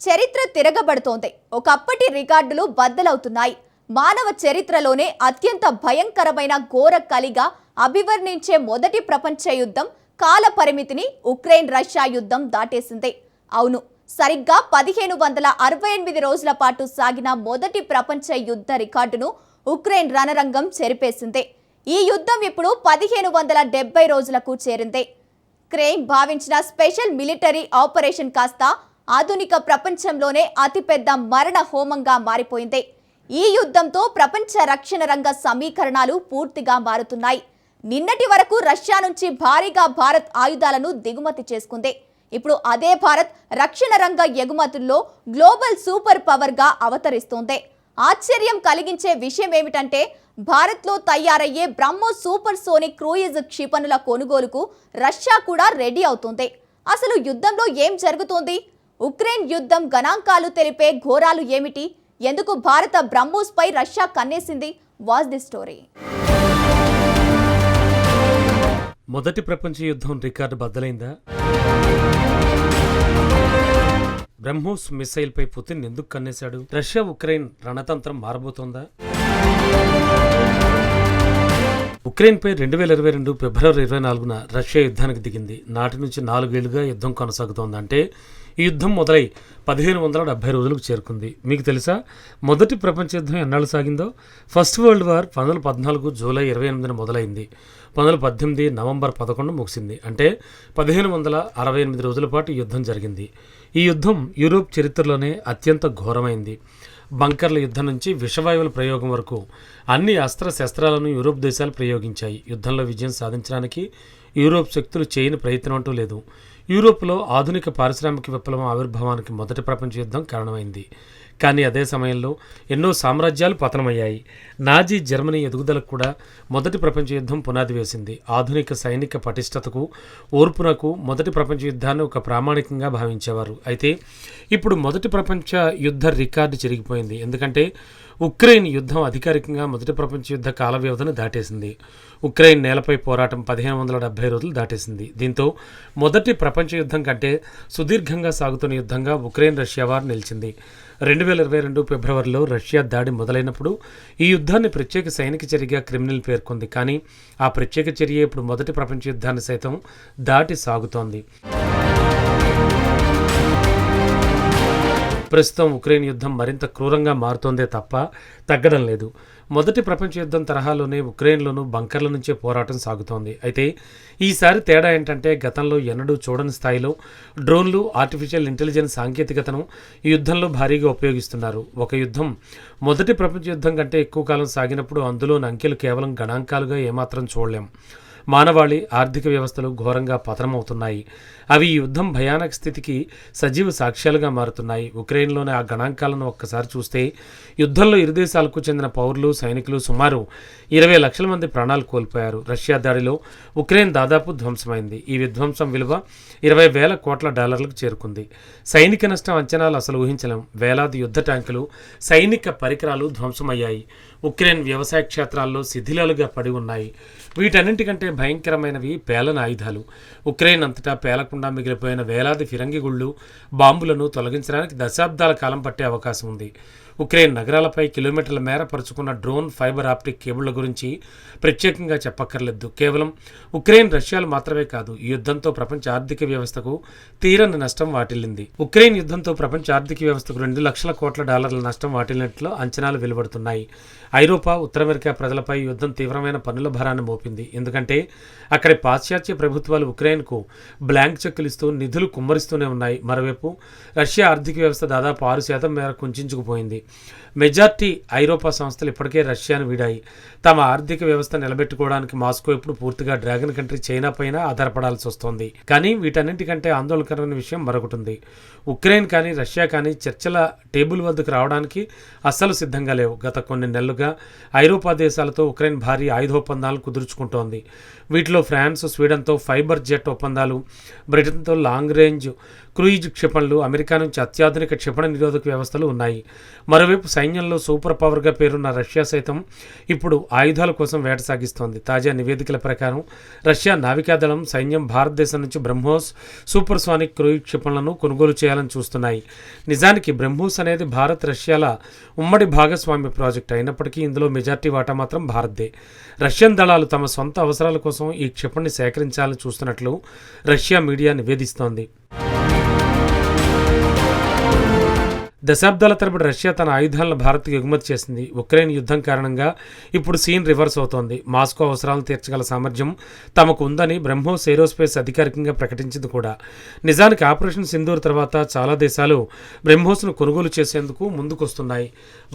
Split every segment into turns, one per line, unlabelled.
చరిత్ర తిరగబడుతోంది. ఒకప్పటి రికార్డులు బద్దలవుతున్నాయి. మానవ చరిత్రలోనే అత్యంత భయంకరమైన ఘోర కలిగా అభివర్ణించే మొదటి ప్రపంచ యుద్ధం కాల పరిమితిని ఉక్రెయిన్ రష్యా యుద్ధం దాటేసింది. అవును, సరిగ్గా 1568 రోజుల పాటు సాగిన మొదటి ప్రపంచ యుద్ధ రికార్డును ఉక్రెయిన్ రణరంగం చెరిపేసింది. ఈ యుద్ధం ఇప్పుడు 1570 రోజులకు చేరింది. ఉక్రెయిన్ భావించిన స్పెషల్ మిలిటరీ ఆపరేషన్ కాస్త ఆధునిక ప్రపంచంలోనే అతిపెద్ద మరణ హోమంగా మారిపోయింది. ఈ యుద్ధంతో ప్రపంచ రక్షణ రంగ సమీకరణాలు పూర్తిగా మారుతున్నాయి. నిన్నటి వరకు రష్యా నుంచి భారీగా భారత్ ఆయుధాలను దిగుమతి చేసుకుంది. ఇప్పుడు అదే భారత్ రక్షణ రంగ ఎగుమతుల్లో గ్లోబల్ సూపర్ పవర్ గా అవతరిస్తోంది. ఆశ్చర్యం కలిగించే విషయం ఏమిటంటే భారత్లో తయారయ్యే బ్రహ్మోస్ సూపర్ సోనిక్ క్రూయిజ్ క్షిపణుల కొనుగోలుకు రష్యా కూడా రెడీ అవుతోంది. అసలు యుద్ధంలో ఏం జరుగుతోంది? ఉక్రెయిన్ యుద్ధం గణాంకాలు తెలిపే ఘోరాలు ఏమిటి? ఎందుకు భారత బ్రహ్మోస్ పై రష్యా కన్నేసింది? Watch the story.
మొదటి ప్రపంచ యుద్ధం రికార్డు బద్దలైందా? బ్రహ్మోస్ మిసైల్ పై పుతిన్ ఎందుకు కన్నేశాడు? రష్యా ఉక్రెయిన్ రణతంత్రం మారబోతోందా? ఉక్రెయిన్ పై 2022 ఫిబ్రవరి 24న రష్యా యుద్ధానికి దిగింది. నాటి నుంచి 4 ఏళ్లుగా యుద్ధం కొనసాగుతోంది. అంటే ఈ యుద్ధం మొదలై 1570 రోజులకు చేరుకుంది. మీకు తెలుసా మొదటి ప్రపంచ యుద్ధం ఎన్నాళ్ళు సాగిందో? ఫస్ట్ వరల్డ్ వార్ 1914 జూలై 28న మొదలైంది. 1918 నవంబర్ 11 ముగిసింది. అంటే 1568 రోజుల పాటు యుద్ధం జరిగింది. ఈ యుద్ధం యూరోప్ చరిత్రలోనే అత్యంత ఘోరమైంది. బంకర్ల యుద్ధం నుంచి విషవాయువుల ప్రయోగం వరకు అన్ని అస్త్రశస్త్రాలను యూరోప్ దేశాలు ప్రయోగించాయి. యుద్ధంలో విజయం సాధించడానికి యూరోప్ శక్తులు చేయని ప్రయత్నం అంటూ లేదు. యూరోప్లో ఆధునిక పారిశ్రామిక విప్లవం ఆవిర్భావానికి మొదటి ప్రపంచ యుద్ధం కారణమైంది. కానీ అదే సమయంలో ఎన్నో సామ్రాజ్యాలు పతనమయ్యాయి. నాజీ జర్మనీ ఎదుగుదలకు కూడా మొదటి ప్రపంచ యుద్ధం పునాది వేసింది. ఆధునిక సైనిక పటిష్టతకు, ఓర్పునకు మొదటి ప్రపంచ యుద్ధాన్ని ఒక ప్రామాణికంగా భావించేవారు. అయితే ఇప్పుడు మొదటి ప్రపంచ యుద్ధ రికార్డు చెరిగిపోయింది. ఎందుకంటే ఉక్రెయిన్ యుద్ధం అధికారికంగా మొదటి ప్రపంచ యుద్ధ కాల వ్యవధిని దాటేసింది. ఉక్రెయిన్ నేలపై పోరాటం 1570 రోజులు దాటేసింది. దీంతో మొదటి ప్రపంచ యుద్ధం కంటే సుదీర్ఘంగా సాగుతున్న యుద్ధంగా ఉక్రెయిన్ రష్యా వార్ నిలిచింది. 2022 ఫిబ్రవరిలో రష్యా దాడి మొదలైనప్పుడు ఈ యుద్ధాన్ని ప్రత్యేక సైనిక చర్యగా క్రిమినల్ పేర్కొంది. కానీ ఆ ప్రత్యేక చర్య ఇప్పుడు మొదటి ప్రపంచ యుద్ధాన్ని సైతం దాటి సాగుతోంది. ప్రస్తుతం ఉక్రెయిన్ యుద్ధం మరింత క్రూరంగా మారుతోందే తప్ప తగ్గడం లేదు. మొదటి ప్రపంచ యుద్ధం తరహాలోనే ఉక్రెయిన్లోనూ బంకర్ల నుంచే పోరాటం సాగుతోంది. అయితే ఈసారి తేడా ఏంటంటే గతంలో ఎన్నడూ చూడని స్థాయిలో డ్రోన్లు, ఆర్టిఫిషియల్ ఇంటెలిజెన్స్ సాంకేతికతను ఈ యుద్ధంలో భారీగా ఉపయోగిస్తున్నారు. ఒక యుద్ధం మొదటి ప్రపంచ యుద్ధం కంటే ఎక్కువ కాలం సాగినప్పుడు అందులోని అంకెలు కేవలం గణాంకాలుగా ఏమాత్రం చూడలేం. మానవాళి, ఆర్థిక వ్యవస్థలు ఘోరంగా పతనమవుతున్నాయి. అవి ఈ యుద్ధం భయానక స్థితికి సజీవ సాక్ష్యాలుగా మారుతున్నాయి. ఉక్రెయిన్లోని ఆ గణాంకాలను ఒక్కసారి చూస్తే యుద్ధంలో ఇరు దేశాలకు చెందిన పౌరులు, సైనికులు సుమారు 20 లక్షల మంది ప్రాణాలు కోల్పోయారు. రష్యా దాడిలో ఉక్రెయిన్ దాదాపు ధ్వంసమైంది. ఈ విధ్వంసం విలువ $20,000 కోట్ల చేరుకుంది. సైనిక నష్టం అంచనాలు అసలు ఊహించలేం. వేలాది యుద్ధ ట్యాంకులు, సైనిక పరికరాలు ధ్వంసమయ్యాయి. ఉక్రెయిన్ వ్యవసాయ క్షేత్రాల్లో శిథిలాలుగా పడి ఉన్నాయి. వీటన్నింటికంటే భయంకరమైనవి పేలన ఆయుధాలు. ఉక్రెయిన్ అంతటా పేలకుండా మిగిలిపోయిన వేలాది ఫిరంగి గుళ్ళు, బాంబులను తొలగించడానికి దశాబ్దాల కాలం పట్టే అవకాశం ఉంది. ఉక్రెయిన్ నగరాలపై కిలోమీటర్ల మేర పరుచుకున్న డ్రోన్, ఫైబర్ ఆప్టిక్ కేబుళ్ల గురించి ప్రత్యేకంగా చెప్పక్కర్లేదు. కేవలం ఉక్రెయిన్ రష్యాలు మాత్రమే కాదు, ఈ యుద్ధంతో ప్రపంచ ఆర్థిక వ్యవస్థకు తీరని నష్టం వాటిల్లింది. ఉక్రెయిన్ యుద్ధంతో ప్రపంచ ఆర్థిక వ్యవస్థకు $2 లక్షల కోట్ల నష్టం వాటిల్లినట్లు అంచనాలు వెలువడుతున్నాయి. ఐరోపా, ఉత్తర అమెరికా ప్రజలపై యుద్ధం తీవ్రమైన పన్నుల భారాన్ని మోపింది. ఎందుకంటే అక్కడి పాశ్చాత్య ప్రభుత్వాలు ఉక్రెయిన్కు బ్లాంక్ చెక్కులు ఇస్తూ నిధులు కుమ్మరిస్తూనే ఉన్నాయి. మరోవైపు రష్యా ఆర్థిక వ్యవస్థ దాదాపు 6% మేర కుంచుకుపోయింది. మెజార్టీ ఐరోపా సంస్థలు ఇప్పటికే రష్యాను వీడాయి. తమ ఆర్థిక వ్యవస్థ నిలబెట్టుకోవడానికి మాస్కో ఇప్పుడు పూర్తిగా డ్రాగన్ కంట్రీ చైనా పైన ఆధారపడాల్సి వస్తోంది. కానీ వీటన్నింటికంటే ఆందోళనకరమైన విషయం మరొకటి ఉంది. ఉక్రెయిన్ కానీ రష్యా కానీ చర్చల టేబుల్ వద్దకు రావడానికి అస్సలు సిద్ధంగా లేవు. గత కొన్ని నెలలుగా ఐరోపా దేశాలతో ఉక్రెయిన్ భారీ ఆయుధ ఒప్పందాలను కుదుర్చుకుంటోంది. వీటిలో ఫ్రాన్స్, స్వీడన్తో ఫైబర్ జెట్ ఒప్పందాలు, బ్రిటన్తో లాంగ్ రేంజ్ క్రూయిజ్ క్షిపణులు, అమెరికా నుంచి అత్యాధునిక క్షిపణి నిరోధక వ్యవస్థలు ఉన్నాయి. మరోవైపు సైన్యంలో సూపర్ పవర్గా పేరున్న రష్యా సైతం ఇప్పుడు ఆయుధాల కోసం వేట సాగిస్తోంది. తాజా నివేదికల ప్రకారం రష్యా నావికాదళం సైన్యం భారతదేశం నుంచి బ్రహ్మోస్ సూపర్సానిక్ క్రూయిజ్ క్షిపణులను కొనుగోలు చేయాలని చూస్తున్నాయి. నిజానికి బ్రహ్మోస్ అనేది భారత్ రష్యాల ఉమ్మడి భాగస్వామ్య ప్రాజెక్టు అయినప్పటికీ ఇందులో మెజార్టీ వాటా మాత్రం భారత్దే. రష్యన్ దళాలు తమ సొంత అవసరాల కోసం ఈ క్షిపణిని సేకరించాలని చూస్తున్నట్లు రష్యా మీడియా నివేదిస్తోంది. దశాబ్దాల తరబడి రష్యా తన ఆయుధాలను భారత్కు ఎగుమతి చేసింది. ఉక్రెయిన్ యుద్ధం కారణంగా ఇప్పుడు సీన్ రివర్స్ అవుతోంది. మాస్కో అవసరాలను తీర్చగల సామర్థ్యం తమకు ఉందని బ్రహ్మోస్ ఏరోస్పేస్ అధికారికంగా ప్రకటించింది కూడా. నిజానికి ఆపరేషన్ సింధూర్ తర్వాత చాలా దేశాలు బ్రహ్మోస్ను కొనుగోలు చేసేందుకు ముందుకొస్తున్నాయి.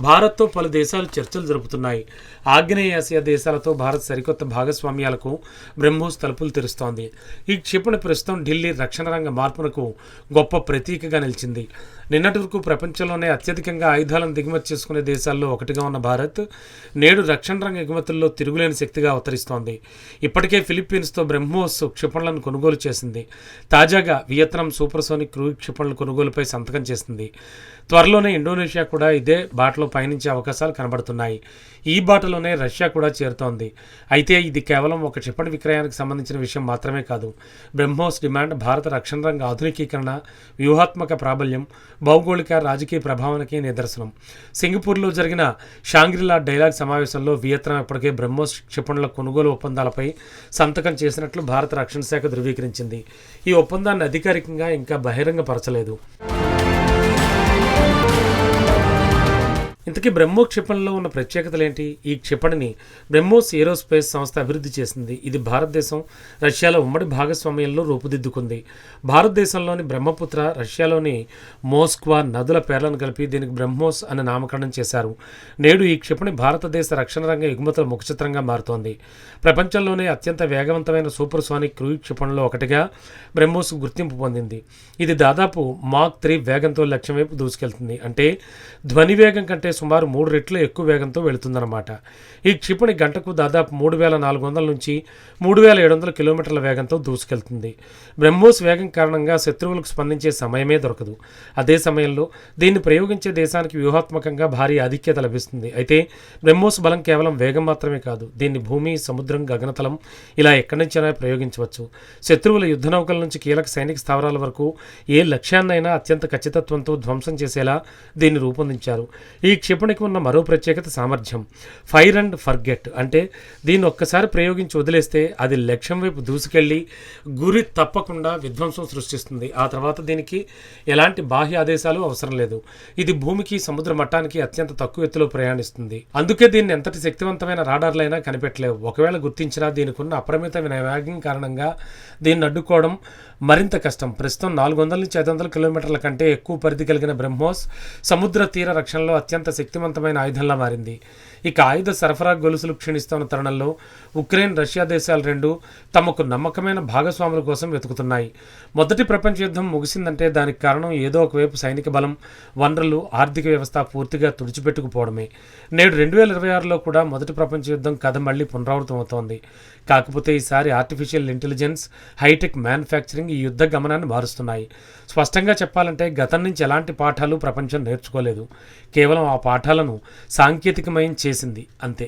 భారత్తో పలు దేశాలు చర్చలు జరుపుతున్నాయి. ఆగ్నేయాసియా దేశాలతో భారత్ సరికొత్త భాగస్వామ్యాలకు బ్రహ్మోస్ తలుపులు తెరుస్తోంది. ఈ క్షిపణి ప్రస్తుతం ఢిల్లీ రక్షణ రంగ మార్పునకు గొప్ప ప్రతీకగా నిలిచింది. నిన్నటి వరకు ప్రపంచంలోనే అత్యధికంగా ఆయుధాలను దిగుమతి చేసుకునే దేశాల్లో ఒకటిగా ఉన్న భారత్ నేడు రక్షణ రంగ ఎగుమతుల్లో తిరుగులేని శక్తిగా అవతరిస్తోంది. ఇప్పటికే ఫిలిప్పీన్స్తో బ్రహ్మోస్ క్షిపణులను కొనుగోలు చేసింది. తాజాగా వియత్నాం సూపర్సోనిక్ క్రూయిజ్ క్షిపణుల కొనుగోలుపై సంతకం చేసింది. త్వరలోనే ఇండోనేషియా కూడా ఇదే బాటలో పయనించే అవకాశాలు కనబడుతున్నాయి. ఈ బాటలోనే రష్యా కూడా చేరుతోంది. అయితే ఇది కేవలం ఒక క్షిపణి విక్రయానికి సంబంధించిన విషయం మాత్రమే కాదు. బ్రహ్మోస్ డిమాండ్ భారత రక్షణ రంగ ఆధునికీకరణ, వ్యూహాత్మక ప్రాబల్యం, భౌగోళిక రాజకీయ ప్రభావానికి నిదర్శనం. సింగపూర్లో జరిగిన షాంగ్రిలా డైలాగ్ సమావేశంలో వియత్నాం ఇప్పటికే బ్రహ్మోస్ క్షిపణుల కొనుగోలు ఒప్పందాలపై సంతకం చేసినట్లు భారత రక్షణ శాఖ ధృవీకరించింది. ఈ ఒప్పందాన్ని అధికారికంగా ఇంకా బహిరంగపరచలేదు. ఇంతకీ బ్రహ్మోస్ క్షిపణిలో ఉన్న ప్రత్యేకతలేంటి? ఈ క్షిపణిని బ్రహ్మోస్ ఏరోస్పేస్ సంస్థ అభివృద్ధి చేసింది. ఇది భారతదేశం రష్యాల ఉమ్మడి భాగస్వామ్యంలో రూపుదిద్దుకుంది. భారతదేశంలోని బ్రహ్మపుత్ర, రష్యాలోని మోస్క్వా నదుల పేర్లను కలిపి దీనికి బ్రహ్మోస్ అని నామకరణం చేశారు. నేడు ఈ క్షిపణి భారతదేశ రక్షణ రంగ ఎగుమతుల ముఖచిత్రంగా మారుతోంది. ప్రపంచంలోనే అత్యంత వేగవంతమైన సూపర్సానిక్ క్రూయిజ్ క్షిపణిలో ఒకటిగా బ్రహ్మోస్ గుర్తింపు పొందింది. ఇది దాదాపు మాక్ 3 వేగంతో లక్ష్యం వైపు దూసుకెళ్తుంది. అంటే ధ్వని వేగం కంటే సుమారు 3 రెట్లు ఎక్కువ వేగంతో వెళుతుందన్నమాట. ఈ క్షిపణి గంటకు దాదాపు 3400 నుంచి 3700 కిలోమీటర్ల వేగంతో దూసుకెళ్తుంది. బ్రహ్మోస్ వేగం కారణంగా శత్రువులకు స్పందించే సమయమే దొరకదు. అదే సమయంలో దీన్ని ప్రయోగించే దేశానికి వ్యూహాత్మకంగా భారీ ఆధిక్యత లభిస్తుంది. అయితే బ్రహ్మోస్ బలం కేవలం వేగం మాత్రమే కాదు. దీన్ని భూమి, సముద్రం, గగనతలం ఇలా ఎక్కడి నుంచైనా ప్రయోగించవచ్చు. శత్రువుల యుద్ధ నౌకల నుంచి కీలక సైనిక స్థావరాల వరకు ఏ లక్ష్యాన్నైనా అత్యంత ఖచ్చితత్వంతో ధ్వంసం చేసేలా దీన్ని రూపొందించారు. ఈ క్షిపణికి ఉన్న మరో ప్రత్యేకత సామర్థ్యం. Fire and forget. అంటే దీన్ని ఒక్కసారి ప్రయోగించి వదిలేస్తే అది లక్ష్యం వైపు దూసుకెళ్లి గురి తప్పకుండా విధ్వంసం సృష్టిస్తుంది. ఆ తర్వాత దీనికి ఎలాంటి బాహ్య ఆదేశాలు అవసరం లేదు. ఇది భూమికి, సముద్ర మట్టానికి అత్యంత తక్కువ ఎత్తులో ప్రయాణిస్తుంది. అందుకే దీన్ని ఎంతటి శక్తివంతమైన రాడార్లైనా కనిపెట్టలేవు. ఒకవేళ గుర్తించినా దీనికున్న అపరిమితమైన వేగం కారణంగా దీన్ని అడ్డుకోవడం మరింత కష్టం. ప్రస్తుతం 400 నుంచి 500 కిలోమీటర్ల కంటే ఎక్కువ పరిధి కలిగిన బ్రహ్మోస్ సముద్ర తీర రక్షణలో అత్యంత శక్తివంతమైన ఆయుధంలా మారింది. ఇక ఆయుధ సరఫరా గొలుసులు క్షీణిస్తున్న తరుణంలో ఉక్రెయిన్, రష్యా దేశాలు రెండు తమకు నమ్మకమైన భాగస్వాముల కోసం వెతుకుతున్నాయి. మొదటి ప్రపంచ యుద్ధం ముగిసిందంటే దానికి కారణం ఏదో ఒకవైపు సైనిక బలం, వనరులు, ఆర్థిక వ్యవస్థ పూర్తిగా తుడిచిపెట్టుకుపోవడమే. నేడు 2026లో కూడా మొదటి ప్రపంచ యుద్ధం కథ మళ్లీ పునరావృతం అవుతోంది. కాకపోతే ఈసారి ఆర్టిఫిషియల్ ఇంటెలిజెన్స్, హైటెక్ మ్యానుఫ్యాక్చరింగ్ ఈ యుద్ధ గమనాన్ని మారుస్తున్నాయి. స్పష్టంగా చెప్పాలంటే గతం నుంచి ఎలాంటి పాఠాలు ప్రపంచం నేర్చుకోలేదు. కేవలం ఆ పాఠాలను సాంకేతికమయం చేసింది అంతే.